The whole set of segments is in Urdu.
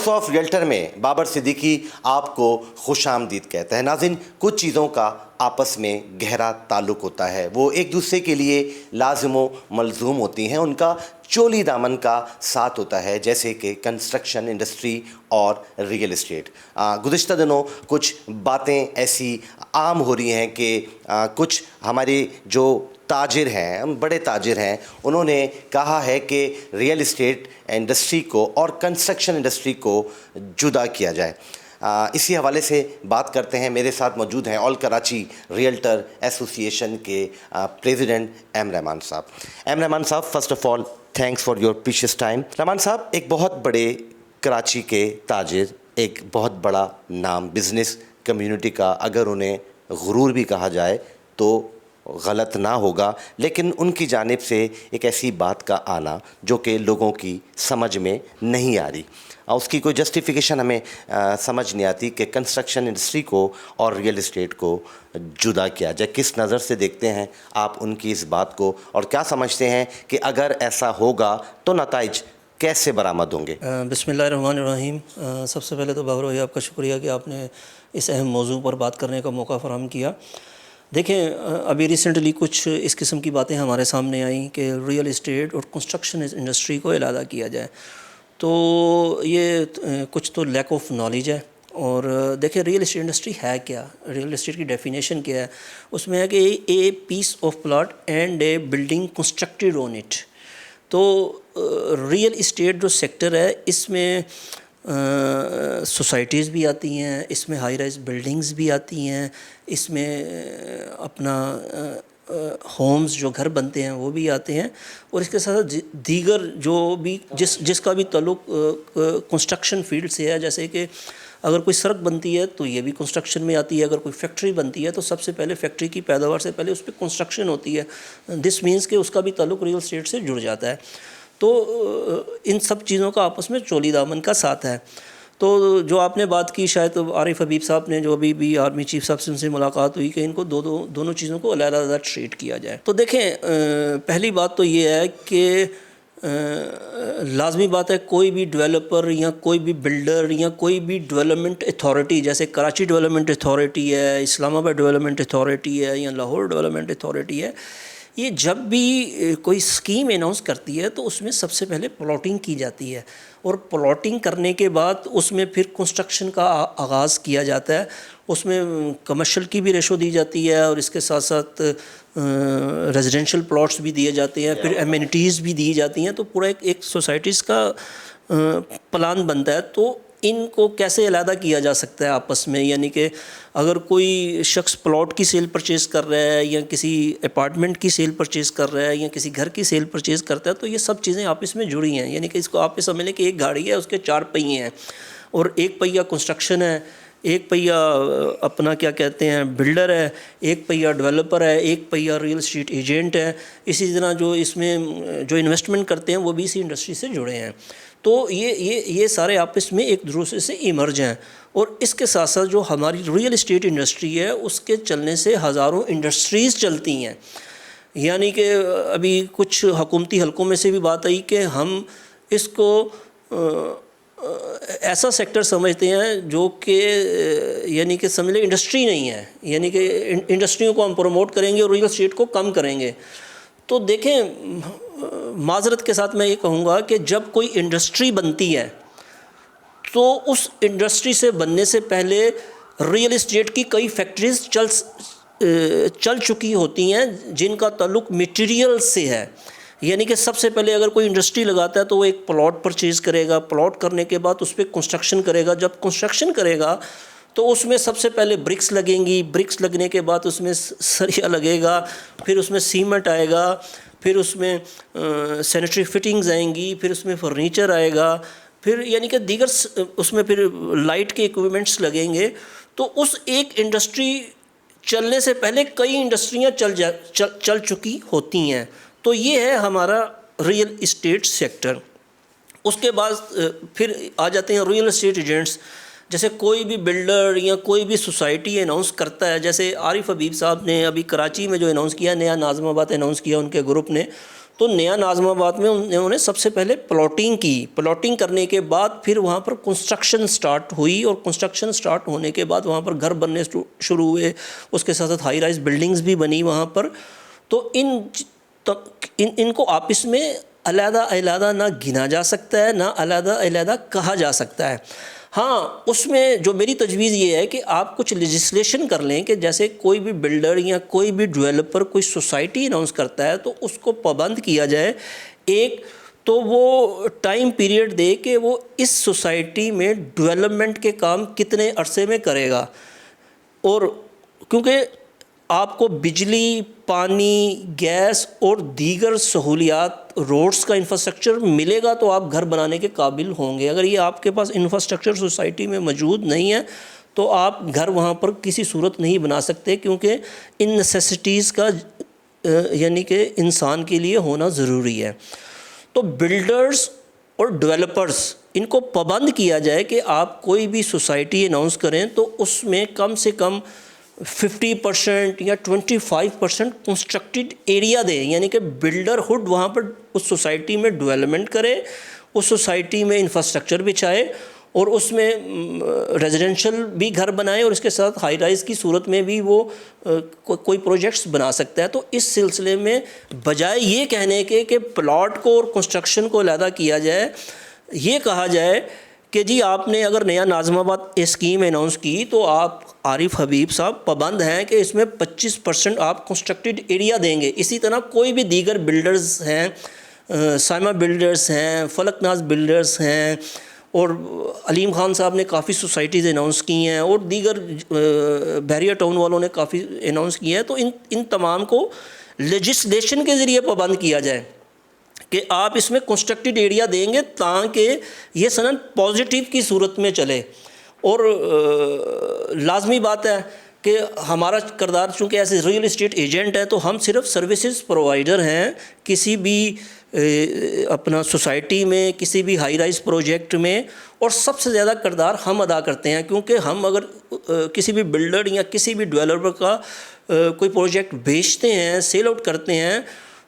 ہاؤس آف ریئلٹر میں بابر صدیقی آپ کو خوش آمدید کہتا ہے۔ ناظرین، کچھ چیزوں کا آپس میں گہرا تعلق ہوتا ہے، وہ ایک دوسرے کے لیے لازم و ملزوم ہوتی ہیں، ان کا چولی دامن کا ساتھ ہوتا ہے، جیسے کہ کنسٹرکشن انڈسٹری اور ریئل اسٹیٹ۔ گزشتہ دنوں کچھ باتیں ایسی عام ہو رہی ہیں کہ کچھ ہمارے جو تاجر ہیں، بڑے تاجر ہیں، انہوں نے کہا ہے کہ ریئل اسٹیٹ انڈسٹری کو اور کنسٹرکشن انڈسٹری کو جدا کیا جائے۔ اسی حوالے سے بات کرتے ہیں۔ میرے ساتھ موجود ہیں آل کراچی ریئلٹر ایسوسی ایشن کے پریزیڈنٹ ایم رحمان صاحب۔ ایم رحمان صاحب، first of all thanks for your precious time. Rahman صاحب، ایک بہت بڑے کراچی کے تاجر، ایک بہت بڑا نام بزنس کمیونٹی کا، اگر انہیں غرور بھی کہا جائے تو غلط نہ ہوگا، لیکن ان کی جانب سے ایک ایسی بات کا آنا جو کہ لوگوں کی سمجھ میں نہیں آ رہی، اس کی کوئی جسٹیفیکیشن ہمیں سمجھ نہیں آتی کہ کنسٹرکشن انڈسٹری کو اور ریئل اسٹیٹ کو جدا کیا جائے۔ کس نظر سے دیکھتے ہیں آپ ان کی اس بات کو، اور کیا سمجھتے ہیں کہ اگر ایسا ہوگا تو نتائج کیسے برآمد ہوں گے؟ بسم اللہ الرحمن الرحیم۔ سب سے پہلے تو بابر بھائی آپ کا شکریہ کہ آپ نے اس اہم موضوع پر بات کرنے کا موقع فراہم کیا۔ دیکھیں، ابھی ریسنٹلی کچھ اس قسم کی باتیں ہمارے سامنے آئیں کہ ریئل اسٹیٹ اور کنسٹرکشن انڈسٹری کو علیحدہ کیا جائے، تو یہ کچھ تو لیک آف نالج ہے۔ اور دیکھیں، ریئل اسٹیٹ انڈسٹری ہے کیا، ریئل اسٹیٹ کی ڈیفینیشن کیا ہے؟ اس میں ہے کہ a piece of plot and a building constructed on it. تو ریئل اسٹیٹ جو سیکٹر ہے، اس میں سوسائٹیز بھی آتی ہیں، اس میں ہائی رائز بلڈنگز بھی آتی ہیں، اس میں اپنا ہومز جو گھر بنتے ہیں وہ بھی آتے ہیں، اور اس کے ساتھ دیگر جو بھی جس کا بھی تعلق کنسٹرکشن فیلڈ سے ہے، جیسے کہ اگر کوئی سڑک بنتی ہے تو یہ بھی کنسٹرکشن میں آتی ہے، اگر کوئی فیکٹری بنتی ہے تو سب سے پہلے فیکٹری کی پیداوار سے پہلے اس پہ کنسٹرکشن ہوتی ہے۔ دس مینس کہ اس کا بھی تعلق ریئل اسٹیٹ سے جڑ جاتا ہے۔ تو ان سب چیزوں کا آپس میں چولی دامن کا ساتھ ہے۔ تو جو آپ نے بات کی، شاید عارف حبیب صاحب نے، جو ابھی بھی آرمی چیف صاحب سے ان سے ملاقات ہوئی، کہ ان کو دونوں چیزوں کو علیحدہ علیحدہ ٹریٹ کیا جائے۔ تو دیکھیں، پہلی بات تو یہ ہے کہ لازمی بات ہے، کوئی بھی ڈیولپر یا کوئی بھی بلڈر یا کوئی بھی ڈیولپمنٹ اتھارٹی، جیسے کراچی ڈیولپمنٹ اتھارٹی ہے، اسلام آباد ڈیولپمنٹ اتھارٹی ہے، یا لاہور ڈیولپمنٹ اتھارٹی ہے، یہ جب بھی کوئی اسکیم اناؤنس کرتی ہے تو اس میں سب سے پہلے پلاٹنگ کی جاتی ہے، اور پلاٹنگ کرنے کے بعد اس میں پھر کنسٹرکشن کا آغاز کیا جاتا ہے۔ اس میں کمرشل کی بھی ریشو دی جاتی ہے، اور اس کے ساتھ ساتھ ریزیڈینشل پلاٹس بھی دیے جاتے ہیں، پھر ایمینٹیز بھی دی جاتی ہیں، تو پورا ایک سوسائٹیز کا پلان بنتا ہے۔ تو ان کو کیسے علیحدہ کیا جا سکتا ہے آپس میں؟ یعنی کہ اگر کوئی شخص پلاٹ کی سیل پرچیز کر رہا ہے، یا کسی اپارٹمنٹ کی سیل پرچیز کر رہا ہے، یا کسی گھر کی سیل پرچیز کرتا ہے، تو یہ سب چیزیں آپس میں جڑی ہیں۔ یعنی کہ اس کو آپ سمجھ لیں کہ ایک گاڑی ہے، اس کے 4 پہیے ہیں، اور ایک پہیہ کنسٹرکشن ہے، ایک پہیہ اپنا کیا کہتے ہیں بلڈر ہے، ایک پہیہ ڈیولپر ہے، ایک پہیہ ریئل اسٹیٹ ایجنٹ ہے۔ اسی طرح جو اس میں جو انویسٹمنٹ کرتے ہیں وہ بھی اسی انڈسٹری سے جڑے ہیں۔ تو یہ سارے آپس میں ایک دوسرے سے ایمرج ہیں۔ اور اس کے ساتھ ساتھ جو ہماری ریئل اسٹیٹ انڈسٹری ہے، اس کے چلنے سے ہزاروں انڈسٹریز چلتی ہیں۔ یعنی کہ ابھی کچھ حکومتی حلقوں میں سے بھی بات آئی کہ ہم اس کو ایسا سیکٹر سمجھتے ہیں جو کہ یعنی کہ سمجھ لیں انڈسٹری نہیں ہے، یعنی کہ انڈسٹریوں کو ہم پروموٹ کریں گے اور ریئل اسٹیٹ کو کم کریں گے۔ تو دیکھیں، معذرت کے ساتھ میں یہ کہوں گا کہ جب کوئی انڈسٹری بنتی ہے تو اس انڈسٹری سے بننے سے پہلے ریئل اسٹیٹ کی کئی فیکٹریز چل چکی ہوتی ہیں جن کا تعلق میٹیریل سے ہے۔ یعنی کہ سب سے پہلے اگر کوئی انڈسٹری لگاتا ہے تو وہ ایک پلاٹ پرچیز کرے گا، پلاٹ کرنے کے بعد اس پہ کنسٹرکشن کرے گا۔ جب کنسٹرکشن کرے گا تو اس میں سب سے پہلے برکس لگیں گی، برکس لگنے کے بعد اس میں سریا لگے گا، پھر اس میں سیمنٹ آئے گا، پھر اس میں سینیٹری فٹنگز آئیں گی، پھر اس میں فرنیچر آئے گا، پھر یعنی کہ دیگر اس میں پھر لائٹ کے ایکوپمنٹس لگیں گے۔ تو اس ایک انڈسٹری چلنے سے پہلے کئی انڈسٹریاں چل چکی ہوتی ہیں۔ تو یہ ہے ہمارا ریئل اسٹیٹ سیکٹر۔ اس کے بعد پھر آ جاتے ہیں ریئل اسٹیٹ ایجنٹس۔ جیسے کوئی بھی بلڈر یا کوئی بھی سوسائٹی اناؤنس کرتا ہے، جیسے عارف حبیب صاحب نے ابھی کراچی میں جو اناؤنس کیا، نیا ناظم آباد اناؤنس کیا ان کے گروپ نے، تو نیا ناظم آباد میں انہوں نے سب سے پہلے پلاٹنگ کی. پلاٹنگ کرنے کے بعد پھر وہاں پر کنسٹرکشن سٹارٹ ہوئی, اور کنسٹرکشن سٹارٹ ہونے کے بعد وہاں پر گھر بننے شروع ہوئے, اس کے ساتھ ساتھ ہائی رائز بلڈنگز بھی بنی وہاں پر. تو ان کو آپس میں علیحدہ علیحدہ نہ گنا جا سکتا ہے, نہ علیحدہ علیحدہ کہا جا سکتا ہے. ہاں اس میں جو میری تجویز یہ ہے کہ آپ کچھ لیجسلیشن کر لیں کہ جیسے کوئی بھی بلڈر یا کوئی بھی ڈیولپر کوئی سوسائٹی اناؤنس کرتا ہے تو اس کو پابند کیا جائے. ایک تو وہ ٹائم پیریڈ دے کہ وہ اس سوسائٹی میں ڈیولپمنٹ کے کام کتنے عرصے میں کرے گا, اور کیونکہ آپ کو بجلی, پانی, گیس اور دیگر سہولیات, روڈز کا انفراسٹرکچر ملے گا تو آپ گھر بنانے کے قابل ہوں گے. اگر یہ آپ کے پاس انفراسٹرکچر سوسائٹی میں موجود نہیں ہے تو آپ گھر وہاں پر کسی صورت نہیں بنا سکتے, کیونکہ ان نیسیسٹیز کا یعنی کہ انسان کے لیے ہونا ضروری ہے. تو بلڈرز اور ڈیولپرز ان کو پابند کیا جائے کہ آپ کوئی بھی سوسائٹی اناؤنس کریں تو اس میں کم سے کم 50% یا 25% کنسٹرکٹڈ ایریا دیں, یعنی کہ بلڈر ہوڈ وہاں پر اس سوسائٹی میں ڈیولپمنٹ کرے, اس سوسائٹی میں انفراسٹرکچر بچھائے, اور اس میں ریزیڈنشل بھی گھر بنائے, اور اس کے ساتھ ہائی رائز کی صورت میں بھی وہ کوئی پروجیکٹس بنا سکتا ہے. تو اس سلسلے میں بجائے یہ کہنے کے کہ پلاٹ کو اور کنسٹرکشن کو علیحدہ کیا جائے, یہ کہا جائے کہ جی آپ نے اگر نیا ناظم آباد اسکیم اناؤنس کی تو آپ عارف حبیب صاحب پابند ہیں کہ اس میں 25% آپ کنسٹرکٹڈ ایریا دیں گے. اسی طرح کوئی بھی دیگر بلڈرز ہیں, سائمہ بلڈرز ہیں, فلک ناز بلڈرز ہیں, اور علیم خان صاحب نے کافی سوسائٹیز اناؤنس کی ہیں, اور دیگر بحریہ ٹاؤن والوں نے کافی اناؤنس کی ہیں. تو ان تمام کو لیجسلیشن کے ذریعے پابند کیا جائے کہ آپ اس میں کنسٹرکٹڈ ایریا دیں گے تاکہ یہ صنعت پازیٹیو کی صورت میں چلے. اور لازمی بات ہے کہ ہمارا کردار چونکہ ایسے ریئل اسٹیٹ ایجنٹ ہے تو ہم صرف سروسز پرووائڈر ہیں کسی بھی اپنا سوسائٹی میں, کسی بھی ہائی رائز پروجیکٹ میں, اور سب سے زیادہ کردار ہم ادا کرتے ہیں. کیونکہ ہم اگر کسی بھی بلڈر یا کسی بھی ڈیولپر کا کوئی پروجیکٹ بیچتے ہیں, سیل آؤٹ کرتے ہیں,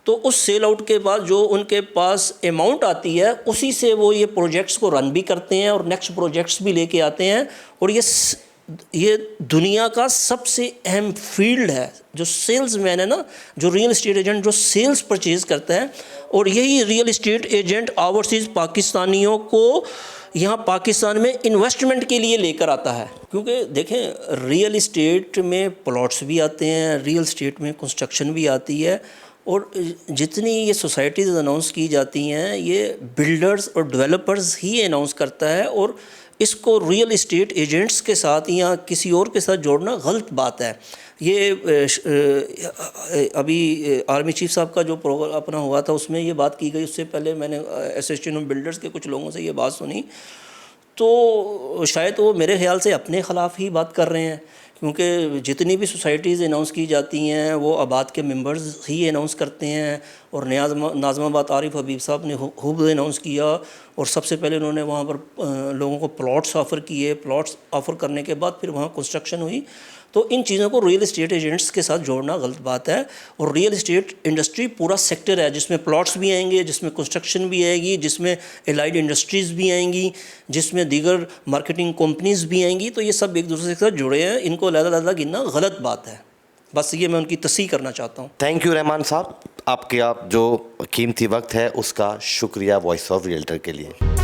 تو اس سیل آؤٹ کے بعد جو ان کے پاس اماؤنٹ آتی ہے اسی سے وہ یہ پروجیکٹس کو رن بھی کرتے ہیں اور نیکسٹ پروجیکٹس بھی لے کے آتے ہیں. اور یہ دنیا کا سب سے اہم فیلڈ ہے. جو سیلز مین ہے نا, جو ریئل اسٹیٹ ایجنٹ جو سیلز پرچیز کرتا ہے, اور یہی ریئل اسٹیٹ ایجنٹ اوورسیز پاکستانیوں کو یہاں پاکستان میں انویسٹمنٹ کے لیے لے کر آتا ہے. کیونکہ دیکھیں ریئل اسٹیٹ میں پلاٹس بھی آتے ہیں, ریئل اسٹیٹ میں کنسٹرکشن بھی آتی ہے, اور جتنی یہ سوسائٹیز اناؤنس کی جاتی ہیں یہ بلڈرز اور ڈیولپرز ہی اناؤنس کرتا ہے, اور اس کو ریئل اسٹیٹ ایجنٹس کے ساتھ یا کسی اور کے ساتھ جوڑنا غلط بات ہے. یہ ابھی آرمی چیف صاحب کا جو پروگرام اپنا ہوا تھا اس میں یہ بات کی گئی. اس سے پہلے میں نے ایسوسیشن آف بلڈرز کے کچھ لوگوں سے یہ بات سنی, تو شاید وہ میرے خیال سے اپنے خلاف ہی بات کر رہے ہیں, کیونکہ جتنی بھی سوسائٹیز اناؤنس کی جاتی ہیں وہ آباد کے ممبرز ہی اناؤنس کرتے ہیں. اور ناظم آباد عارف حبیب صاحب نے خوب اناؤنس کیا, اور سب سے پہلے انہوں نے وہاں پر لوگوں کو پلاٹس آفر کیے, پلاٹس آفر کرنے کے بعد پھر وہاں کنسٹرکشن ہوئی. تو ان چیزوں کو ریئل اسٹیٹ ایجنٹس کے ساتھ جوڑنا غلط بات ہے. اور ریئل اسٹیٹ انڈسٹری پورا سیکٹر ہے جس میں پلاٹس بھی آئیں گے, جس میں کنسٹرکشن بھی آئے گی, جس میں الائڈ انڈسٹریز بھی آئیں گی, جس میں دیگر مارکیٹنگ کمپنیز بھی آئیں گی. تو یہ سب ایک دوسرے کے ساتھ جڑے ہیں, ان کو علیحدہ گننا غلط بات ہے. بس یہ میں ان کی تصحیح کرنا چاہتا ہوں. تھینک یو رحمان صاحب, آپ کے جو قیمتی وقت ہے اس کا شکریہ وائس آف ریئلٹر کے لیے.